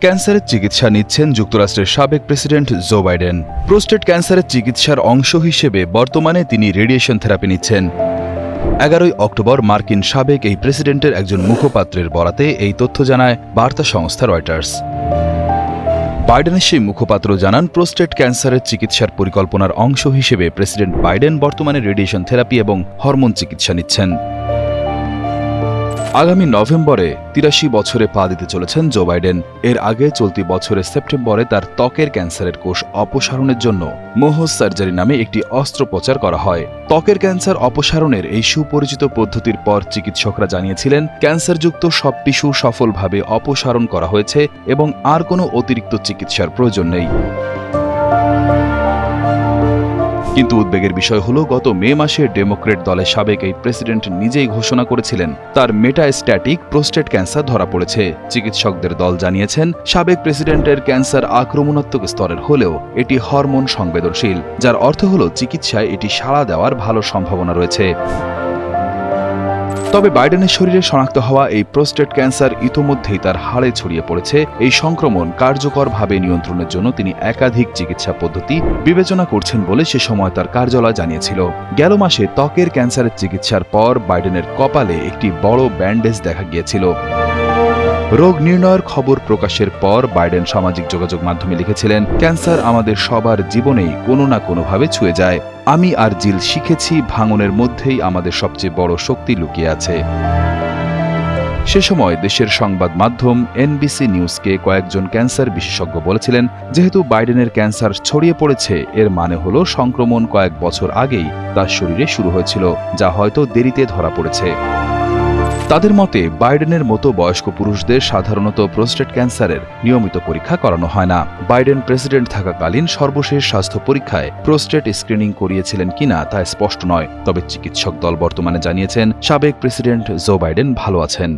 ক্যান্সারের চিকিৎসা নিচ্ছেন যুক্তরাষ্ট্রের সাবেক প্রেসিডেন্ট জো বাইডেন। প্রোস্টেট ক্যান্সারের চিকিৎসার অংশ হিসেবে বর্তমানে তিনি রেডিয়েশন থেরাপি নিচ্ছেন। 11 অক্টোবর মার্কিন সাবেক এই প্রেসিডেন্টের একজন মুখপাত্রের বরাতে এই তথ্য জানায় বার্তা সংস্থা রয়টার্স। বাইডেনের সেই মুখপাত্র জানান, প্রোস্টেট ক্যান্সারের চিকিৎসার পরিকল্পনার অংশ হিসেবে প্রেসিডেন্ট বাইডেন বর্তমানে রেডিয়েশন থেরাপি এবং হরমোন চিকিৎসা নিচ্ছেন। আগামী নভেম্বরে 83 বছরে পা দিতে চলেছেন জো বাইডেন। এর আগে চলতি বছরের সেপ্টেম্বরে তার ত্বকের ক্যান্সারের কোষ অপসারণের জন্য মোহজ সার্জারি নামে একটি অস্ত্রোপচার করা হয়। ত্বকের ক্যান্সার অপসারণের এই সুপরিচিত পদ্ধতির পর চিকিৎসকরা জানিয়েছিলেন, ক্যান্সারযুক্ত সব টিস্যু সফলভাবে অপসারণ করা হয়েছে এবং আর কোনো অতিরিক্ত চিকিৎসার প্রয়োজন নেই। কিন্তু উদ্বেগের বিষয় হল, গত মে মাসে ডেমোক্রেট দলের সাবেক এই প্রেসিডেন্ট নিজেই ঘোষণা করেছিলেন তার মেটাস্ট্যাটিক প্রোস্টেট ক্যান্সার ধরা পড়েছে। চিকিৎসকদের দল জানিয়েছেন, সাবেক প্রেসিডেন্টের ক্যান্সার আক্রমণাত্মক স্তরের হলেও এটি হরমোন সংবেদনশীল, যার অর্থ হল চিকিৎসায় এটি সাড়া দেওয়ার ভালো সম্ভাবনা রয়েছে। তবে বাইডেনের শরীরে শনাক্ত হওয়া এই প্রোস্টেট ক্যান্সার ইতোমধ্যেই তার হাড়ে ছড়িয়ে পড়েছে। এই সংক্রমণ কার্যকরভাবে নিয়ন্ত্রণের জন্য তিনি একাধিক চিকিৎসা পদ্ধতি বিবেচনা করছেন বলে সে সময় তার কার্যালয় জানিয়েছিল। গেল মাসে ত্বকের ক্যান্সারের চিকিৎসার পর বাইডেনের কপালে একটি বড় ব্যান্ডেজ দেখা গিয়েছিল। রোগ নির্ণয়ের খবর প্রকাশের পর বাইডেন সামাজিক যোগাযোগ মাধ্যমে লিখেছিলেন, ক্যান্সার আমাদের সবার জীবনেই কোনো না কোনোভাবে ছুঁয়ে যায়। আমি আর জিল শিখেছি, ভাঙনের মধ্যেই আমাদের সবচেয়ে বড় শক্তি লুকিয়ে আছে। সে সময় দেশের সংবাদ মাধ্যম এনবিসি নিউজকে কয়েকজন ক্যান্সার বিশেষজ্ঞ বলেছিলেন, যেহেতু বাইডেনের ক্যান্সার ছড়িয়ে পড়েছে, এর মানে হলো সংক্রমণ কয়েক বছর আগেই তার শরীরে শুরু হয়েছিল, যা হয়তো দেরিতে ধরা পড়েছে। তাদের মতে, বাইডেনের মতো বয়স্ক পুরুষদের সাধারণত প্রোস্টেট ক্যান্সারের নিয়মিত পরীক্ষা করানো হয় না। বাইডেন প্রেসিডেন্ট থাকাকালীন সর্বশেষ স্বাস্থ্য পরীক্ষায় প্রোস্টেট স্ক্রিনিং করিয়েছিলেন কিনা তা স্পষ্ট নয়। তবে চিকিৎসক দল বর্তমানে জানিয়েছেন, সাবেক প্রেসিডেন্ট জো বাইডেন ভালো আছেন।